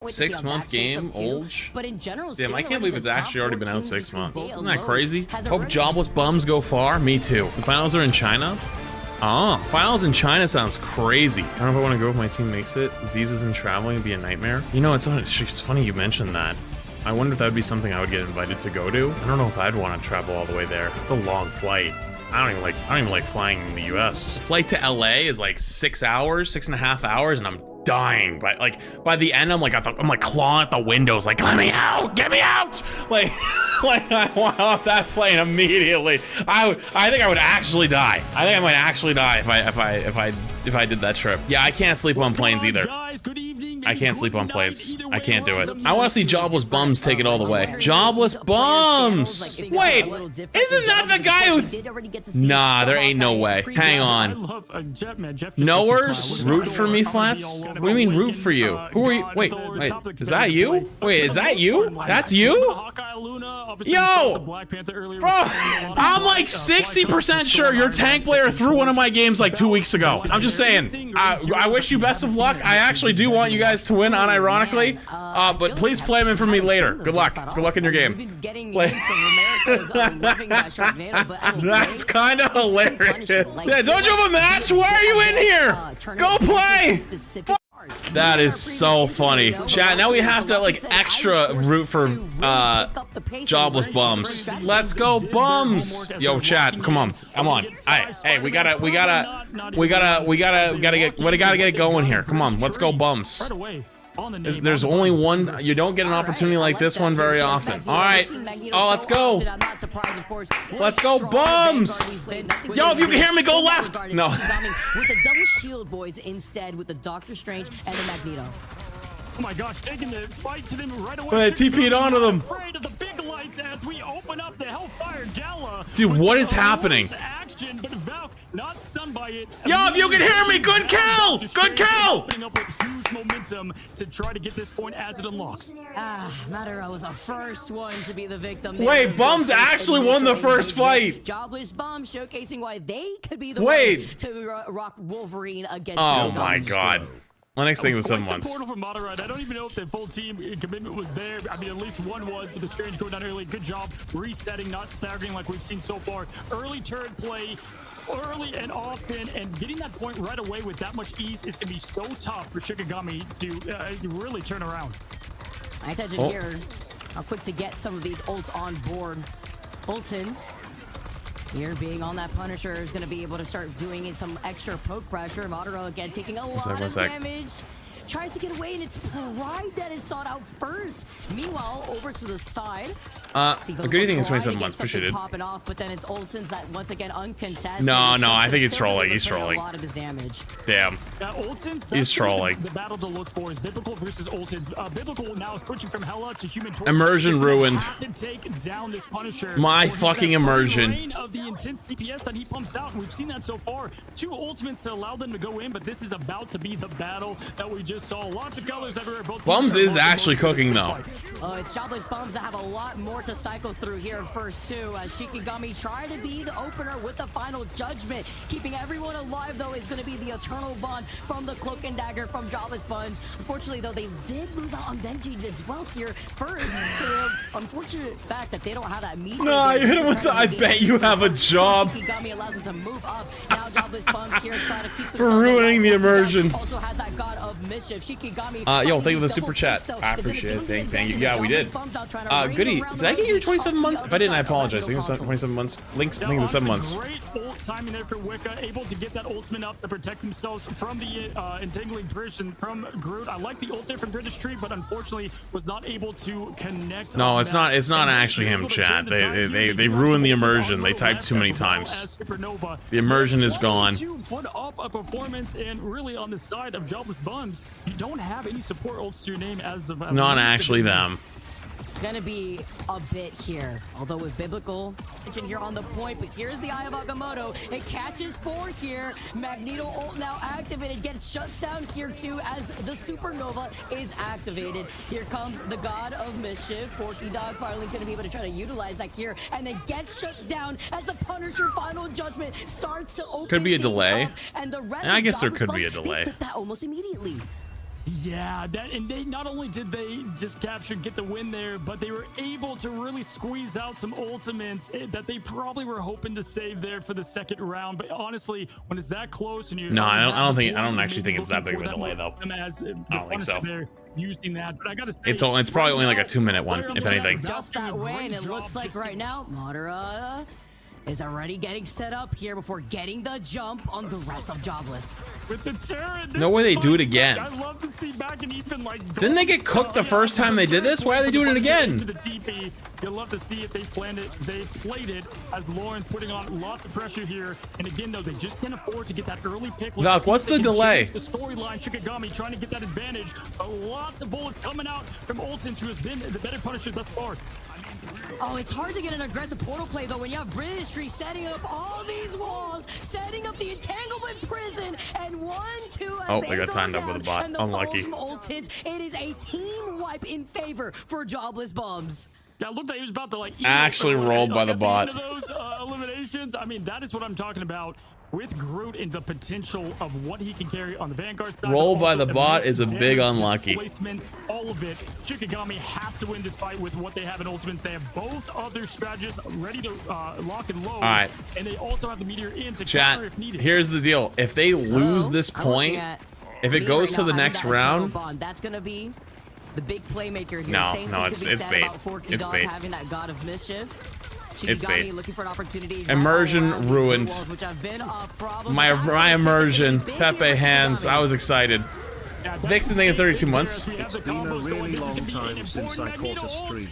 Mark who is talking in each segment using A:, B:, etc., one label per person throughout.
A: wait to see how
B: 6-month
A: that shapes
B: game,
A: up too.
B: old.
A: But in general,
B: Damn, I
A: sitting
B: can't
A: around
B: believe
A: the
B: it's
A: top
B: actually already been out
A: 14
B: 6 months.
A: weekly
B: Isn't that
A: alone
B: crazy?
A: has
B: Hope
A: already-
B: jobless bums go far. Me too. The finals are in China. Oh, finals in China sounds crazy. I don't know if I want to go if my team makes it. Visas and traveling would be a nightmare. You know, it's funny you mentioned that. I wonder if that would be something I would get invited to go to. I don't know if I'd want to travel all the way there. It's a long flight. I don't even like flying in the US. The flight to LA is like 6 hours, 6.5 hours, and I'm dying. By the end, I'm like clawing at the windows, like, let me out, get me out! Like, like I want off that plane immediately. I think I would actually die. I think I might actually die if I did that trip. Yeah, I can't sleep on planes either.
C: Guys, good evening.
B: I can't sleep on planes. I can't do it.
A: Well,
B: I want to see jobless bums take it all the way. Jobless bums! Wait, isn't that the guy who... Nah, there ain't no way. Hang on. Knowers? Root for me, Flats? What do you mean root for you? Who are you? Wait, is that you? Wait, is that you? That's you? Yo! Bro, I'm like 60% sure your tank player threw one of my games like 2 weeks ago. I'm just saying. I wish you best of luck. I actually do want you guys to win, unironically. But please flame him for me later. Good luck. Good luck in your game. That's kind of hilarious. Yeah, don't you have a match? Why are you in here? Go play! That is so funny. Chat, now we have to like extra root for jobless bums. Let's go bums. Yo, chat, come on. Hey, we gotta get it going here. Come on, let's go bums. There's only one. You don't get an opportunity like this one very often. All right. Oh, let's go. Let's go, bums. Yo, if you can hear me, go left. No.
A: With the double shield boys instead, with the Doctor Strange and the Magneto.
C: Oh my gosh, taking the fight to them right away.
B: But I TP'd onto them.
C: Afraid of the big lights as we open up the Hellfire Gala.
B: Dude, what is happening?
C: Action, but Valk not stunned by it.
B: Yo, if you can hear me, good kill! Good kill!
C: Opening up with huge momentum to try to get this point as it unlocks.
A: Madara was the first one to be the victim.
B: Wait, Bums actually won the first fight.
A: Jobless Bums showcasing why they could be the
B: ones
A: to rock Wolverine against.
B: Oh my god. My next thing was 7 months.
C: Portal from Matarad. I don't even know if the full team commitment was there. I mean, at least one was, but the Strange going down early. Good job resetting, not staggering like we've seen so far. Early turret play, early and often, and getting that point right away with that much ease is going to be so tough for Shikigami to really turn around.
A: My attention here. How quick to get some of these ults on board. Ultins. Here, being on that Punisher is going to be able to start doing some extra poke pressure. Madara again taking a lot of damage. Tries to get away, and it's Pride that is sought out first. Meanwhile, over to the side.
B: Good evening in 27 months. Appreciate it.
A: Popping off, but then it's Olsen's that once again uncontested.
B: No, I think he's trolling. He's trolling.
A: A lot of his damage.
B: Damn. He's trolling.
C: The battle to look for is Biblical versus Olsen's. Biblical now switching from Hela to Human Torch.
B: Immersion ruined.
C: Have to take down this Punisher.
B: My fucking immersion.
C: Of the intense DPS that he pumps out. We've seen that so far. 2 ultimates to allow them to go in, but this is about to be the battle that we just saw. Lots of colors everywhere. Both
B: Bums is actually cooking though.
A: It's Jobless Bums that have a lot more to cycle through here first too, as Shikigami try to be the opener with the final judgment. Keeping everyone alive though is going to be the eternal bond from the Cloak and Dagger from Jobless Bums. Unfortunately though, they did lose out on Benji as well here first, so the unfortunate fact that they don't have that meter.
B: No, you hit him with the I bet you have a job.
A: Shikigami allows him to move up. Now Jobless Bums here trying to keep
B: for ruining the immersion.
A: Also has that God of Mischief. Shikigami.
B: Yo, thank you for the super chat. I appreciate it. Thank you. Yeah, we did. Goody. Did I get you 27 months? If I didn't, I apologize. I think it's 27 months. Links. I think it's 7 months.
C: Great ult timing there for Wicca, able to get that ultimate up to protect themselves from the entangling British from Groot. I like the ult there from British Tree, but unfortunately was not able to connect.
B: No, it's not. It's not actually him, chat. They ruined the immersion. They typed too many times. The immersion is gone.
C: To put up a performance, and really on the side of Jobless Bums, you don't have any support ults to your name as of
B: not actually them.
A: Gonna be a bit here, although with Biblical here on the point, but here's the Eye of Agamotto. It catches 4 here. Magneto ult now activated, gets shuts down here too as the Supernova is activated. Here comes the God of Mischief. Forky Dog finally gonna be able to try to utilize that here, and then gets shut down as the Punisher final judgment starts to open.
B: Could be a delay.
A: Up, and the rest
B: I guess there could be a delay.
A: that almost immediately.
C: Yeah, and they not only did they just get the win there, but they were able to really squeeze out some ultimates that they probably were hoping to save there for the second round. But honestly, when it's that close and you
B: no, I don't actually think it's that big of a delay though. I don't think so.
C: Using that, but I gotta say,
B: it's probably only like a 2-minute one, if anything.
A: Just that way, and it looks like right now, Madara is already getting set up here before getting the jump on the rest of Jobless.
C: With the turret,
B: no way they do it again.
C: I love to see back and even like.
B: Didn't they get cooked the first time they did this? Why are they doing it again?
C: You'll love to see if they planned it. They played it as Lauren's putting on lots of pressure here. And again, though, they just can't afford to get that early pick.
B: Valk, what's the delay?
C: The storyline, Shikigami trying to get that advantage. Lots of bullets coming out from Ultins, who has been the better Punisher thus far.
A: Oh, it's hard to get an aggressive portal play, though, when you have Britishry setting up all these walls, setting up the entanglement prison, and 1-2
B: Oh, they got timed up with a bot. Unlucky.
A: Ultins. It is a team wipe in favor for Jobless Bums.
C: Yeah, it looked like he was about to like
B: actually rolled by the bot.
C: Those eliminations. I mean, that is what I'm talking about with Groot and the potential of what he can carry on the Vanguard side.
B: Roll by the bot is a big unlucky.
C: Placement, all of it. Shikigami has to win this fight with what they have in Ultimates. They have both other strategists ready to lock and load. All
B: right.
C: And they also have the meteor in to
B: chat
C: counter if needed.
B: Here's the deal. If they lose this point, if it goes to the next round,
A: that's gonna be the big playmaker here.
B: No,
A: Same
B: no, it's bait. It's bait.
A: Having that God of Mischief.
B: It's bait.
A: Looking for an opportunity.
B: Immersion ruined.
A: Walls, which have been a problem.
B: My immersion. Pepe hands. I was excited. Vixen thinking 32 months.
D: It's been a really long time since I caught a stream.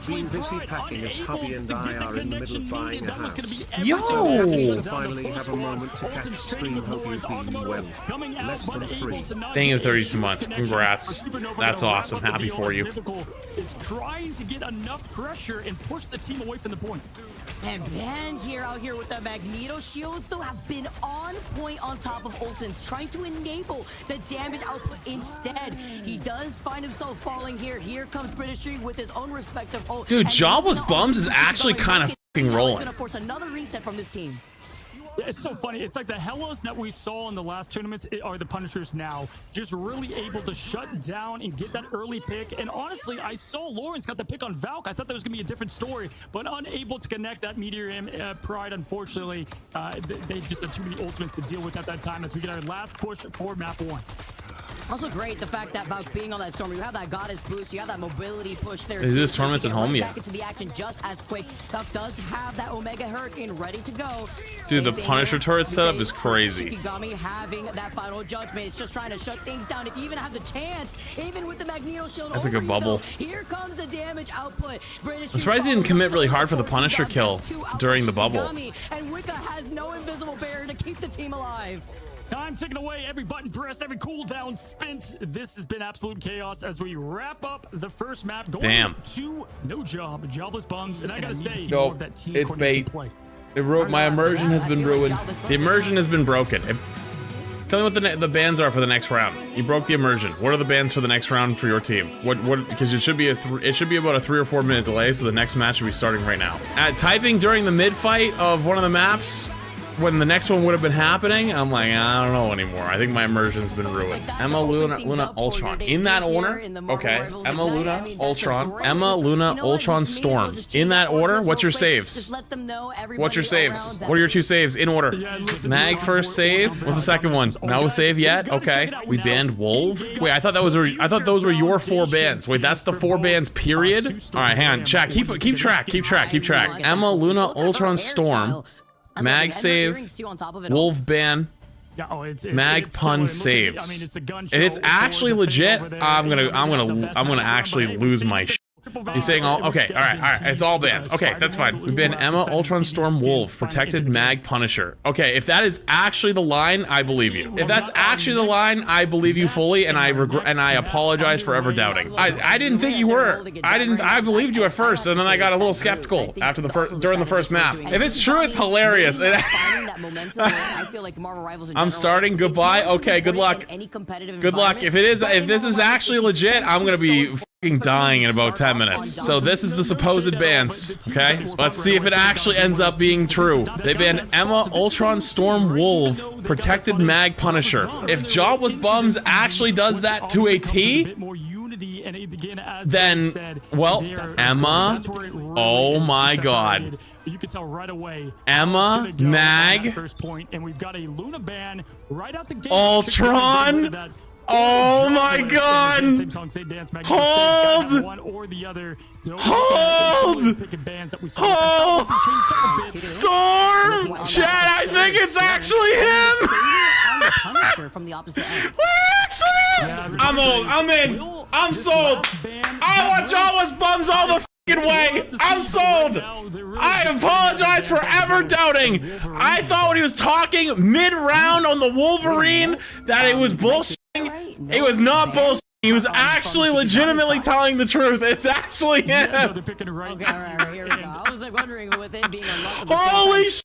D: Been busy packing as hubby and I are in the middle of buying a house.
B: Yo!
D: To finally have a moment to catch a stream. Hope you've been well. Less than 3.
B: Thank you, 32 months. Congrats. That's awesome. Happy for you.
C: Is trying to get enough pressure and push the team away from the point.
A: And Ben here out here with the Magneto shields, though, have been on point on top of Ultins, trying to enable the damage output instead. He does find himself falling here. Here comes Britishry with his own respective ult.
B: Dude, Jobless Bums is actually kind of fucking rolling.
A: It's gonna force another reset from this team.
C: Yeah, it's so funny. It's like the Hellas that we saw in the last tournaments are the Punishers now. Just really able to shut down and get that early pick. And honestly, I saw Lawrence got the pick on Valk. I thought that was going to be a different story, but unable to connect that Meteor M Pride, unfortunately. They just had too many ultimates to deal with at that time as we get our last push for map 1.
A: Also great, the fact that Valk being on that storm, you have that goddess boost, you have that mobility push there.
B: Is this tournaments at home? Yeah.
A: Back into the action just as quick. Valk does have that Omega Hurricane ready to go.
B: Dude, the Punisher turret setup is crazy.
A: Shikigami having that final judgment. It's just trying to shut things down. If you even have the chance, even with the Magneto shield.
B: That's a good bubble.
A: Here comes the damage output.
B: I'm surprised he didn't commit really hard for the Punisher kill during the bubble.
A: And Wicca has no invisible barrier to keep the team alive.
C: Time ticking away, every button pressed, every cooldown spent. This has been absolute chaos as we wrap up the first map. Going to Jobless Bums, and I gotta say, more of that team
B: it's bait.
C: play.
B: My immersion has been ruined. The immersion has been broken. Tell me what the bans are for the next round. You broke the immersion. What are the bans for the next round for your team? What? Because it should be about a 3 or 4 minute delay, so the next match should be starting right now. Typing during the mid fight of one of the maps, when the next one would have been happening, I'm like, I don't know anymore. I think my immersion's been ruined. Emma, Luna, Ultron. In that order? Okay. Emma, Luna, Ultron. Emma, Luna, Ultron, Storm. In that order? What's your saves? What's your saves? What are your 2 saves? In order. Mag first save. What's the second one? No save yet? Okay. We banned Wolf. Wait, I thought those were your 4 bans. Wait, that's the 4 bans, period? Alright, hang on. Chat. Keep track. Emma, Luna, Ultron, Storm. Mag save, Wolf ban, Mag pun saves. If it's actually legit, I'm gonna actually lose my shit. You're saying all okay, all right, it's all bans. Okay, that's fine. We've been Emma, Ultron, Storm, Wolf, protected Mag, Punisher. Okay, if that is actually the line, I believe you. If that's actually the line, I believe you fully, and I apologize for ever doubting. I didn't think you were. I believed you at first, and then I got a little skeptical after during the first map. If it's true, it's hilarious. I'm starting. Goodbye. Okay, good luck. Good luck. If this is actually legit, I'm gonna be dying in about 10 minutes. So this is the supposed bans, okay? Let's see if it actually ends up being true. They banned Emma, Ultron, Storm, Wolf, Protected Mag, Punisher. If Jobless Bums actually does that to a T, then, well, Emma, oh my god.
C: You can tell right away.
B: Emma, Mag,
C: first point, and we've got a Luna ban right out the gate.
B: Ultron. Oh my god!
C: Same song, same dance,
B: Hold!
C: one or the other.
B: Hold! Hold! Storm! Chad, I think it's actually him!
A: From the opposite end.
B: It actually is! I'm old. I'm in. I'm sold. I want Jobless Bums all the f***ing way. I'm sold. I apologize for ever doubting. I thought when he was talking mid-round on the Wolverine that it was bullshit. It was not bullshit. He was actually legitimately telling the truth. It's actually him.
C: Yeah, no, they're picking it right.
A: Okay, all right, here we go. I was like wondering with it being a
B: holy shit!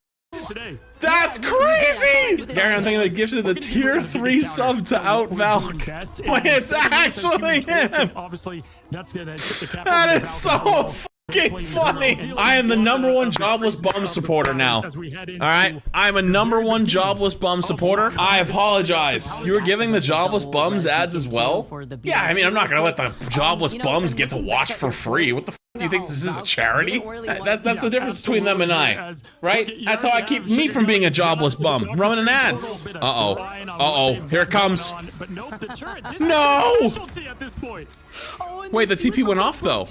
B: That's crazy! Gary, I'm thinking they gifted the tier 3 sub to Out Valk. But it's actually him!
C: Obviously, that's gonna tip the cap.
B: That is so funny. I am the #1 Jobless Bum supporter now. Alright? I'm a #1 Jobless Bum supporter. I apologize. You were giving the Jobless Bums ads as well? Yeah, I mean, I'm not gonna let the Jobless Bums get to watch for free. What the f do you think this is a charity? That's the difference between them and I, right? That's how I keep me from being a jobless bum. Running ads. Uh-oh. Uh-oh. Here it comes. No! Wait, the TP went off, though.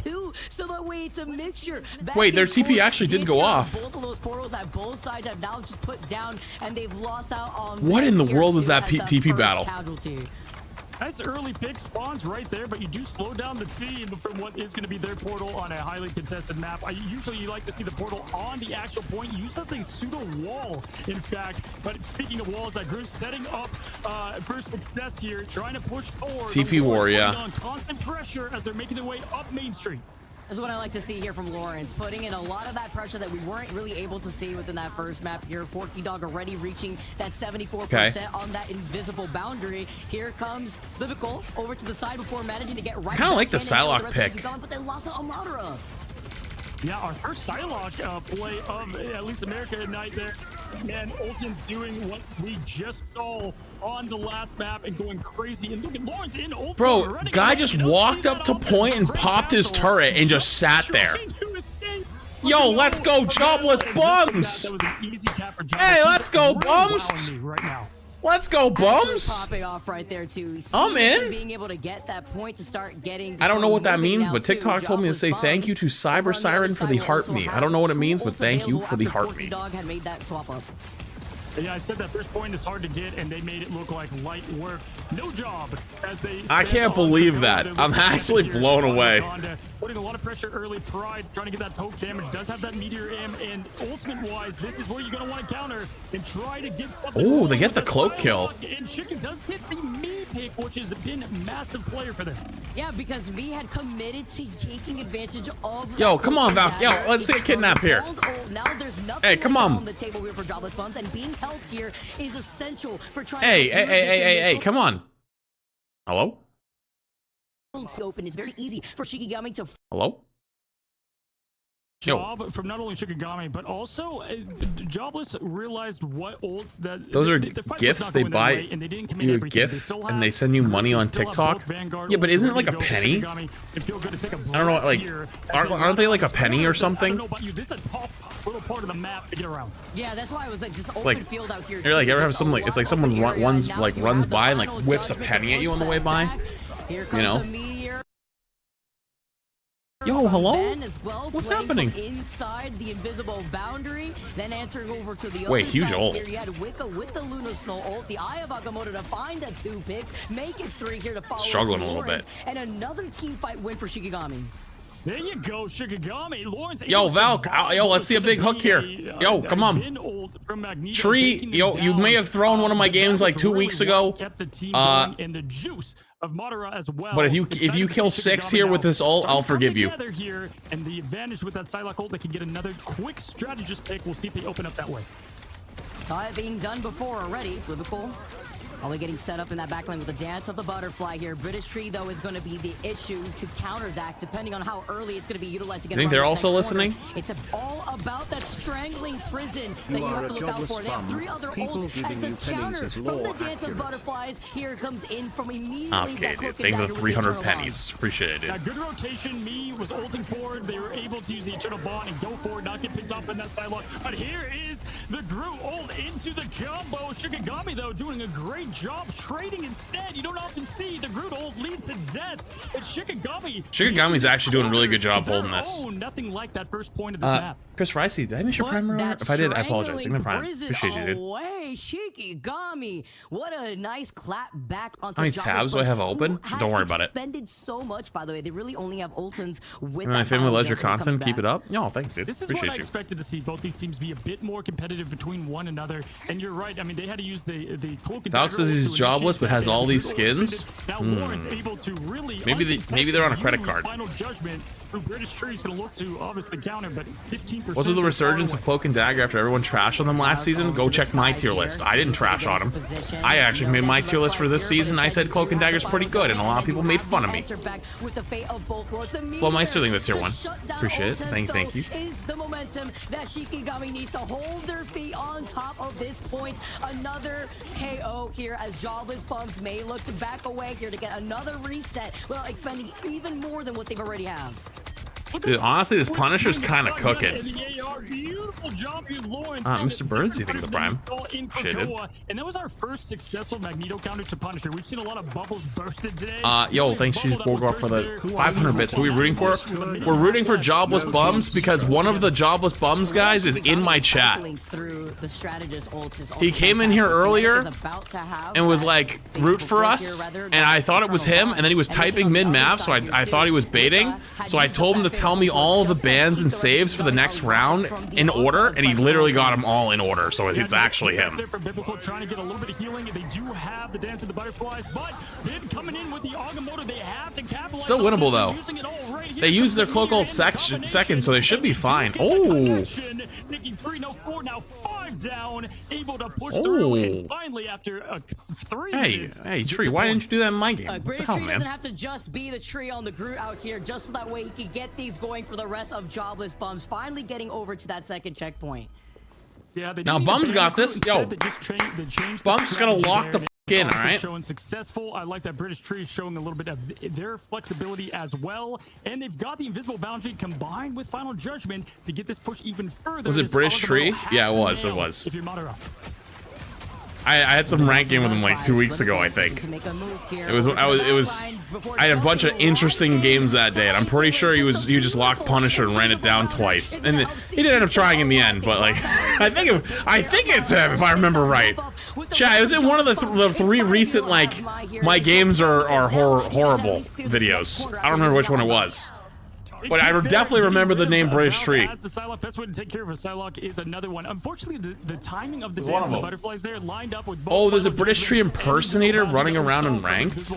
B: Wait, their TP actually did go off.
A: Both of those portals at both sides have now just put down, and they've lost out on.
B: What in the world is that TP battle?
C: Nice early pick spawns right there, but you do slow down the team from what is going to be their portal on a highly contested map. Usually you like to see the portal on the actual point. You use that as a pseudo wall, in fact. But speaking of walls, that group's setting up for success here, trying to push forward.
B: TP War, yeah.
C: On constant pressure as they're making their way up Main Street.
A: This is what I like to see here from Lawrence, putting in a lot of that pressure that we weren't really able to see within that first map here. Forky Dog already reaching that 74% on that invisible boundary. Here comes Biblical over to the side before managing to get right.
B: I kind of like the Psylocke pick.
A: But they lost Amadra.
C: Yeah, our first Psylocke play of at least America at night there. And Ulton's doing what we just saw on the last map and going crazy. And look at Lawrence in Ulton.
B: Bro, guy just walked up to point and popped his turret and just sat there. Yo, let's go, Jobless Bums! Hey, let's go, Bums! Let's go, Bums!
A: Popping off right there too.
B: I'm in.
A: Being able to get that point to start getting.
B: I don't know what that means, but TikTok told me to say thank you to Cyber Siren for the heart me. I don't know what it means, but thank you for the heart me.
A: Dog had made that swap up.
C: Yeah, I said that first point is hard to get, and they made it look like light work. No job as they.
B: I can't believe that. I'm actually blown away.
C: Putting a lot of pressure early. Pride trying to get that poke damage. Does have that meteor M, and ultimate-wise, this is where you're gonna want to counter and try to get something.
B: Oh, they get the cloak kill.
C: And Chicken does get the me pick, which has been a massive player for them.
A: Yeah, because me had committed to taking advantage of.
B: Yo, come on, Val. Yo, let's see a kidnap here.
A: Now there's nothing.
B: Hey, come on.
A: The table here for Jobless Bums, and being held here is essential for trying.
B: Hey, come on. Hello?
A: Open. It's very easy for Shikigami to.
B: Hello?
C: Job from not only Shikigami, but also Jobless realized what ults that
B: those are gifts they buy.
C: And they didn't
B: you a gift and they send you money on TikTok. Yeah, but isn't it like a penny? I don't know, like aren't they like a penny or something?
C: I don't know about you. This is a tough little part of the map to get around.
A: Yeah, that's why I was like this open field out here.
B: You're like ever have some like it's like someone runs by and like whips a penny at you on the way by. You know. Yo, hello? What's happening?
A: Inside the invisible boundary, then answering over to the
B: wait, huge ult.
A: Here you had Wicca with the Luna Snow ult, the Eye of Agamotto to find the 2 picks, make it 3 here to follow.
B: Struggling a little bit.
A: And another team fight win for Shikigami.
C: There you go, Shikigami. Lawrence.
B: Yo, Valk. Yo, let's see a big hook here. Yo, come on. Tree. Yo, you may have thrown one of my games like 2 weeks ago.
C: In the juice of Madara as well.
B: But if you kill 6 here with this ult, I'll forgive you.
C: Here, and the advantage with that Psylocke ult, they can get another quick strategist pick. We'll see if they open up that way.
A: Saw it being done before already. Liverpool Probably getting set up in that backline with the dance of the butterfly here. British Tree, though, is going to be the issue to counter that, depending on how early it's going to be utilized again.
B: You think they're also listening?
A: It's all about that strangling prison that you have to look out for. They have 3 other ults as the counter from the dance of butterflies. Here comes in from immediately.
B: Okay, dude. Thank you for the 300 pennies. Appreciate it, dude.
C: Yeah, good rotation. Me was ulting forward. They were able to use the Eternal Bond and go forward, not get picked up in that style. But here is the Groot ult into the combo. Shikigami, though, doing a great job trading instead. You don't often see the Groot ult lead to death. But Shikigami's
B: actually doing a really good job holding this.
C: Nothing like that first point of this map.
B: Chris Ricey, did I miss your prime? If I did, I apologize. Prime. Appreciate you, dude.
A: Away, Shikigami. What a nice clap back onto
B: How many tabs do I have open? Don't worry about it.
A: Expended so much, by the way. They really only have Ultons with
B: my family loves your content. Keep it up. Yo, thanks, dude.
C: This is what I expected to see. Both these teams be a bit more competitive between one another. And you're right. I mean, they had to use the cloak and
B: Alex says he's jobless, but has all these skins.
C: Now Lauren's able to really
B: maybe they're on a credit card.
C: Final judgment. British Tree is going to look to obviously counter, but 15%.
B: What's with the resurgence of Cloak and Dagger after everyone trashed on them last season? Go check my tier list. I didn't trash on them. I actually made my tier list for this season. I said Cloak and Dagger's pretty good, and a lot of people made fun of me. Well, my Sterling, that's tier 1. Appreciate it. Thank you.
A: Is the momentum that Shikigami needs to hold their feet on top of this point. Another KO here as Jobless Bums may look to back away here to get another reset while expending even more than what they've already have.
B: Dude, honestly, this Punisher's kind of cooking. Mr. Birds, you think the prime? Shaded.
C: And that was our first successful Magneto counter to Punisher. We've seen a lot of bubbles bursted today.
B: Yo, thanks, She's Borgor, for the 500 bits. Who are we rooting for? We're rooting for Jobless Bums because one of the Jobless Bums guys is in my chat. He came in here earlier and was like, root for us, and I thought it was him, and then he was typing mid-map, so I thought he was baiting, so I told him to tell me all the bans and saves for the next round in order, and he literally got them all in order, so it's actually him.
C: Trying to get a little bit of healing. They do have the Dance of the Butterflies, but Bib coming in with the Agamotto, they have to capitalize.
B: Still winnable though. They used their Cloak ult second, so they should be fine. Oh!
C: Taking 3, no 4, now 5 down, able to push through, and finally after 3 minutes.
B: Hey, Tree, why didn't you do that in my game?
A: British Tree doesn't have to just be the tree on the Groot out here, just so that way he can get these going for the rest of Jobless Bums, finally getting over to that second checkpoint.
C: Yeah,
B: now Bums got this. Yo, Bums gonna lock the in, all right?
C: Showing successful. I like that British Tree is showing a little bit of their flexibility as well, and they've got the invisible boundary combined with Final Judgment to get this push even further.
B: Was it British Tree? Yeah, it was. It was.
C: If you're Madara.
B: I had some rank game with him like 2 weeks ago, I think. It was. I had a bunch of interesting games that day, and I'm pretty sure he just locked Punisher and ran it down twice, and he didn't end up trying in the end. But like, I think it's him if I remember right. Chat, it was in one of the 3 recent like my games are horrible videos. I don't remember which one it was. But I definitely remember the name British Tree.
C: The Psylocke, best way to take care of a Psylocke is another one. Unfortunately, the timing of the Dance of the Butterflies there lined up with both.
B: Oh, there's a British Tree impersonator running around in ranked?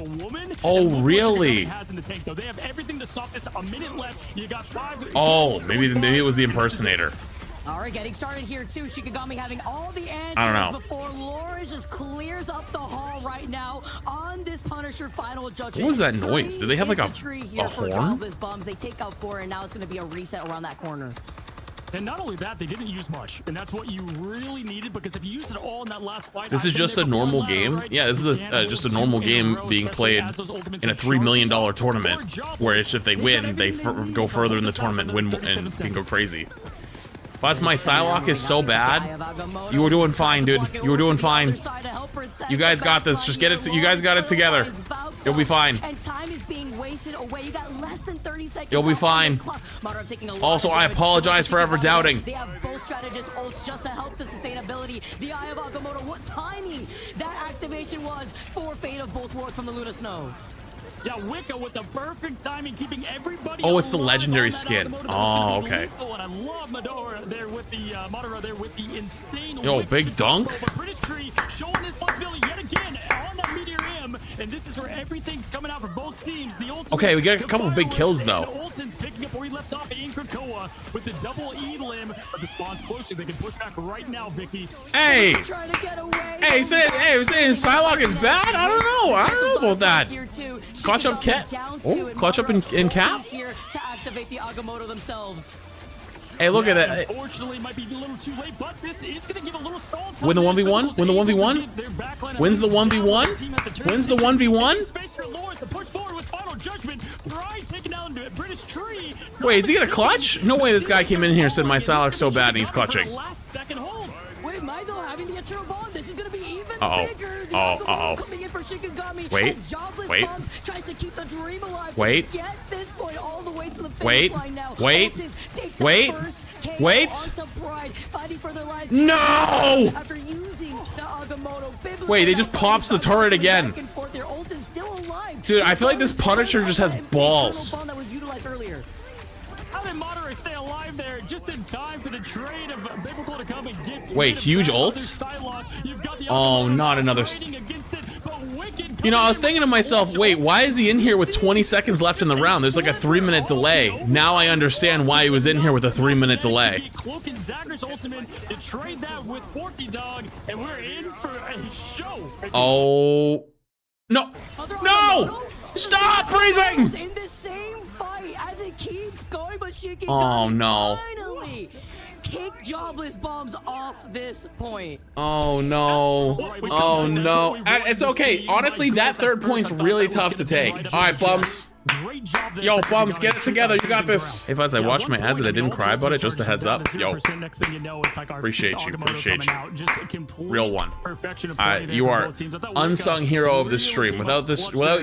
B: Oh, really?
C: They have everything to stop this. A minute left. You got 5.
B: Oh, maybe it was the impersonator.
A: All right, getting started here too. Shikigami having all the answers
B: I don't know.
A: before Lawrence just clears up the hall right now on this Punisher final judgment.
B: What was that noise? Did they have like a horn?
A: They take out 4, and now it's going to be a reset around that corner.
C: And not only that, they didn't use much, and that's what you really needed, because if you used it all in that last fight...
B: This is just a normal game? Right? Yeah, this is just a normal game being played in a $3 million tournament, where it's if they win, they go further in the tournament and win and can go crazy. Plus, my Psylocke is so bad. You were doing fine, dude. You were doing fine. You guys got this. Just get it. You guys got it together. You'll be fine.
A: And time is being wasted away. You got less than 30 seconds.
B: You'll be fine. Also, I apologize for ever doubting.
A: They have both strategist ults just to help the sustainability. The Eye of Agamotto. What timing that activation was for Fate of both worlds from the Luna Snow.
C: Yeah, Wicca with the perfect timing, keeping everybody.
B: Oh, it's the legendary skin. Oh, okay.
C: And I love Madara there with the insane.
B: Yo, big dunk.
C: But British Tree showing his possibility yet again on that Meteor M, and this is where everything's coming out for both teams. The
B: okay, we got a couple of big kills though.
C: picking up where he left off in Krakoa with the double E limb, but the spawn's closer. They can push back right now, Vicky.
B: Hey!
A: Trying to get away.
B: Hey, he's saying Psylocke is bad? I don't know. I don't know about that. Clutch up Cat. Oh, clutch up in Cap?
A: Here to activate the Agamotto themselves.
B: Hey, look at that.
C: Unfortunately, might be a little too late, but this is going to give a little stall time.
B: Win the 1v1? Win the 1v1? Wins the 1v1? Wins the 1v1?
C: Space for Lawrence to push forward with Final Judgment. Pride taking down British Tree.
B: Wait, is he gonna clutch? No way this guy came in here and said my Psylocke's so bad and he's clutching.
C: Last second hold.
A: Wait, Michael having to get your ball. This is going to be even bigger. The
B: Uh-oh.
A: coming in for Shikigami.
B: Wait.
A: As Jobless
B: Wait.
A: Bombs tries to keep the dream alive.
B: Wait.
A: To get this point all the way to the finish
B: Wait.
A: line now.
B: Wait.
A: Ultins takes
B: Wait.
A: that first KO
B: Wait.
A: onto Pride, fighting for their lives.
B: No!
A: After using the Agamotto. Biblical
B: Wait, they just pops the turret again.
A: back and forth there. Ultin's still alive.
B: Dude, I feel like this Punisher just has balls.
A: Bomb that was utilized earlier.
C: How did Monterey stay alive there just in time for the trade of Biblical to come and get?
B: Wait, huge ult? Oh, not another. You know, I was thinking to myself, wait, why is he in here with 20 seconds left in the round? There's like a 3-minute delay. Now I understand why he was in here with a 3-minute delay.
C: Cloak and Dagger's ultimate to trade that with Forky Dog, and we're in for a show.
B: Oh. No. No! Stop freezing!
A: In the same fight as it keeps going, but Shikigami
B: Oh, no.
A: finally kick Jobless Bombs off this point.
B: Oh, no. Oh, no. It's okay. Honestly, that third point's really tough to take. All right, Bums.
C: Great job there.
B: Yo, Bums, get it together. You got this. Hey, Fuzz, I watched my ads and I didn't cry about it. Just a heads up. Yo.
C: Next thing you know, it's like our
B: Appreciate you. Appreciate you.
C: out. Just a complete
B: Real one.
C: perfection of play there
B: You
C: from
B: are
C: both teams. I thought
B: unsung hero of this stream. Without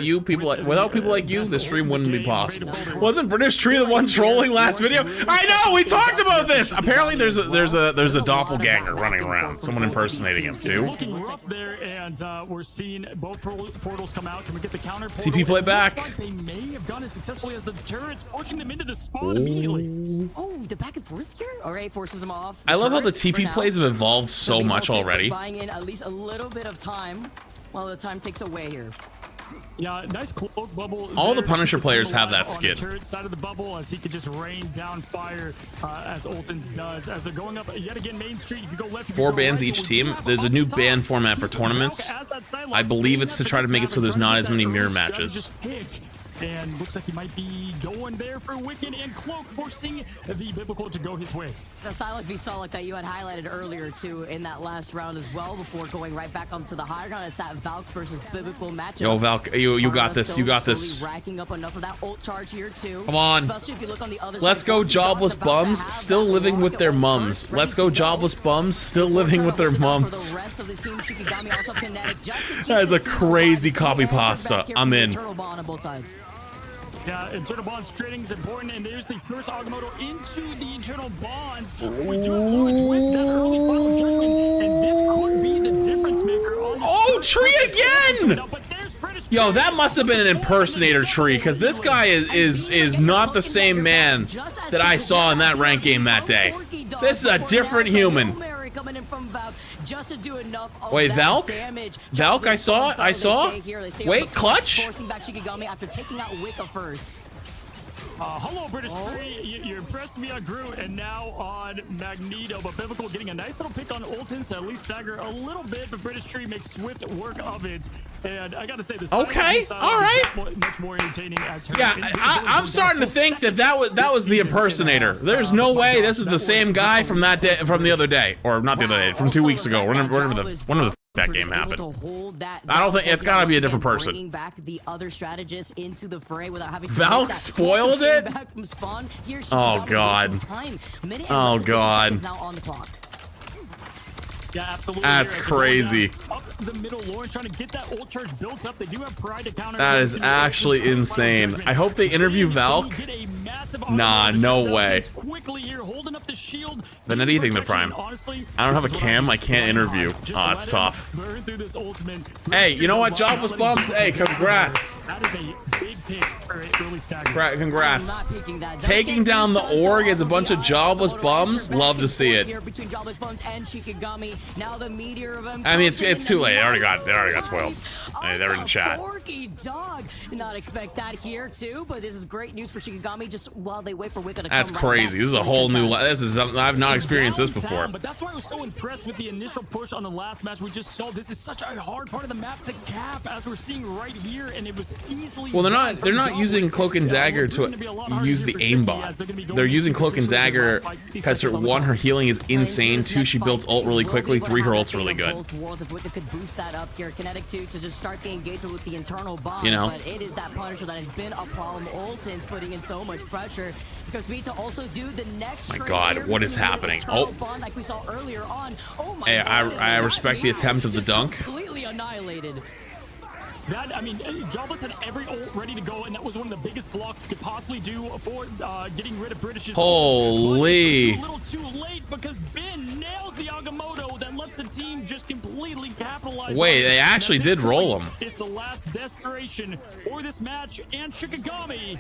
B: you, without people like you, the stream wouldn't be possible. Wasn't British Tree the one trolling last video? I know. We talked about this. Apparently, there's a doppelganger running around. Someone impersonating him too.
C: Looking rough there, and we're seeing both portals come out. Can we get the counter portal?
B: CP play
C: It
B: back.
C: looks like they may have done it successfully as the turret's pushing them into the spawn immediately.
A: Oh, the back and forth here? All right, forces them off.
B: I love how the
A: Turret for
B: TP
A: now.
B: plays have evolved so much already.
A: Buying in at least a little bit of time while the time takes away here.
C: Yeah, nice cloak bubble.
B: All the
C: there.
B: Punisher
C: It's
B: players
C: alive
B: have that
C: on the
B: skin.
C: turret side of the bubble as he could just rain down fire as Ultins does. As they're going up yet again Main Street, you can go left.
B: 4 bans each team. There's a new ban format for tournaments. I believe it's to try to make it so there's not as many mirror matches.
C: And looks like he might be going there for Wiccan and Cloak, forcing the Biblical to go his way.
A: The Psylocke v Solok that you had highlighted earlier too in that last round as well before going right back up to the higher ground. It's that Valk versus Biblical matchup.
B: Yo, Valk, you got this. You got this.
A: Racking up enough of that ult charge here too.
B: Come on.
A: Especially if you look on the other
B: Let's
A: side.
B: go,
A: Dog's
B: jobless
A: about to
B: bums,
A: have
B: still
A: that
B: living with
A: rocket
B: their
A: ult
B: mums.
A: first,
B: Let's
A: ready
B: go,
A: to
B: jobless bums, still living with their mums.
A: For the rest of the team, Shikigami also kinetic just to keep
B: That is a
A: this team
B: crazy
A: alive.
B: copy
A: And
B: pasta.
A: back here
B: I'm
A: from the
B: in.
A: Turtle Bond on both sides.
C: Yeah, internal bonds trading is important, and there's the first Agamotto into the internal bonds. We do have Lawrence with that early Final Judgment, and this could be the difference maker on this.
B: Oh, Tree again! Yo, that must have been an impersonator Tree, because this guy is not the same man that I saw in that rank game that day. This is a different human.
A: Coming in from Valk just to do enough of
B: Wait,
A: that
B: Valk?
A: damage.
B: Valk, I saw?
A: They stay here, they stay on
B: Wait,
A: the front,
B: clutch?
A: Forcing back Shikigami after taking out Wicca first.
C: Hello, British Tree. You're impressing me on Groot, and now on Magneto. But Biblical getting a nice little pick on Ultins to at least stagger a little bit, but British Tree makes swift work of it. And I gotta say, this
B: Okay, all right.
C: much more entertaining as her.
B: Yeah, I'm starting to think that was the impersonator. There's no way this is the same guy from that day, from the other day, or not the other day, from 2 weeks ago. Whenever the that game happened. I don't think it's gotta be a different person.
A: Bringing back the other strategists into the fray without having to
B: Valk spoiled it?
A: back from spawn. Here,
B: Oh, God. Oh, God.
A: Now on the clock.
C: Yeah, absolutely.
B: That's crazy.
C: Up the middle, Lawrence trying to get that ult charge built up. They do have Pride to counter.
B: That is actually insane. I hope they interview Valk. Nah, no way.
C: Quickly here, holding up the shield.
B: Then anything to Prime.
C: Honestly,
B: I don't have a cam. I can't interview. Oh, it's tough. Hey, you know what, Jobless Bums? Hey, congrats.
C: That is a big pick for early stagger.
B: Congrats. Taking down the org as a bunch of jobless bums. Love to see it.
A: Between Jobless Bombs and Shikigami. Now the meteor of him.
B: I mean, it's too late. They already got spoiled. Hey, they're in the chat.
A: Forky Dog. Did not expect that here too, but this is great news for Shikigami. Just just while they wait for Wicca to
B: That's
A: come
B: crazy.
A: Right
B: this is a whole new. This is I've not experienced this before.
C: But that's why I was so impressed with the initial push on the last match we just saw. This is such a hard part of the map to cap, as we're seeing right here, and it was easily.
B: Well, they're not using Cloak and Dagger to use the aimbot. They're using Cloak and Dagger because her healing is insane. 2, she builds ult really quickly. 3, her ult's really good.
A: If Wicca could boost that up here, Kinetic 2 to just start the engagement with the internal bomb.
B: You know,
A: but it is that Punisher that has been a problem. Ultin's putting in so much pressure because we need to also do the next.
B: My God, what is happening? Oh,
A: bond like we saw earlier on. Oh my
B: hey, I respect the attempt of the dunk.
A: Completely annihilated.
C: That, I mean, Jobless had every ult ready to go, and that was one of the biggest blocks you could possibly do for getting rid of British's.
B: Holy!
C: A little too late because Ben nails the Agamotto that lets the team just completely capitalize.
B: Wait, they actually did roll him.
C: It's the last desperation for this match, and Shikigami,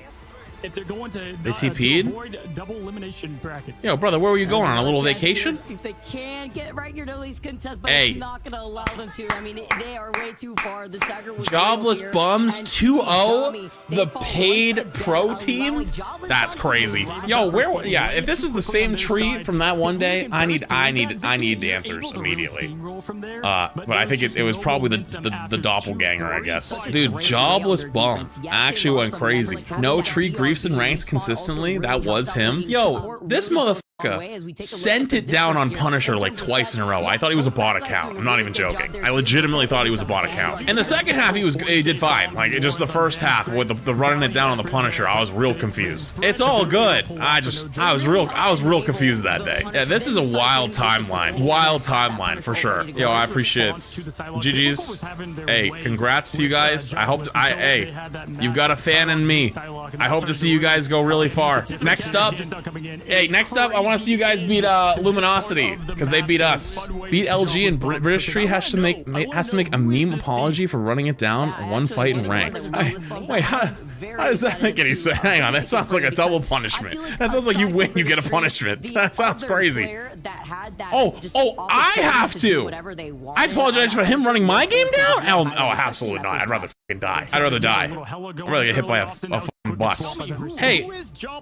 C: if they're going to, to avoid double elimination bracket.
B: Yo, brother, where were you going on a little vacation?
A: If they can get right here to at least contest, but
B: hey,
A: it's not going to allow them to. I mean, they are way too far. The stagger was
B: Jobless Bums 2-0, the paid pro team. That's crazy. Yo, where? Yeah, if this is the same tree from that one day, I need answers immediately. But I think it was probably the doppelganger, I guess. Dude, Jobless Bum actually went crazy. No tree griefs and ranks consistently. That was him. Yo, this motherfucker sent it down on Punisher like twice in a row. I thought he was a bot account. I'm not even joking. I legitimately thought he was a bot account. In the second half, he did fine. Like just the first half with the running it down on the Punisher, I was real confused. It's all good. I was real confused that day. Yeah, this is a wild timeline. Wild timeline for sure. Yo, I appreciate it. GG's. Hey, congrats to you guys. I hope hey, you've got a fan in me. I hope to see you guys go really far. Next up, I want to see you guys beat Luminosity because they beat us. Beat LG and British Tree has to make a meme apology for running it down one fight in ranked. Wait, how does that make any sense? Hang on, that sounds like a double punishment. That sounds like you win, you get a punishment. That sounds crazy. Oh, I have to. I apologize for him running my game down. Oh, absolutely not. I'd rather fucking die. I'd rather die. I'd rather get hit by a fucking bus. Hey,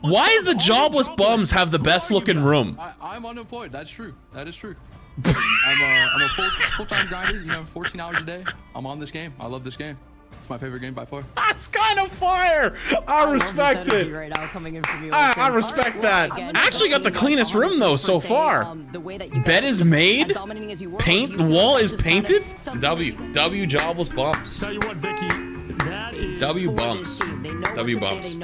B: why do the Jobless Bums have the best looking room?
E: I'm unemployed. That's true. That is true. I'm a full-time grinder. You know, 14 hours a day. I'm on this game. I love this game. It's my favorite game by far.
B: That's kind of fire. I respect it.
A: Right now coming in from you.
B: I respect that. I actually got the cleanest room though so far. Bed is made. Paint. The wall is painted. W Jobless Bums.
C: Tell you what, Vicky. That is
B: W Bums. W Bums.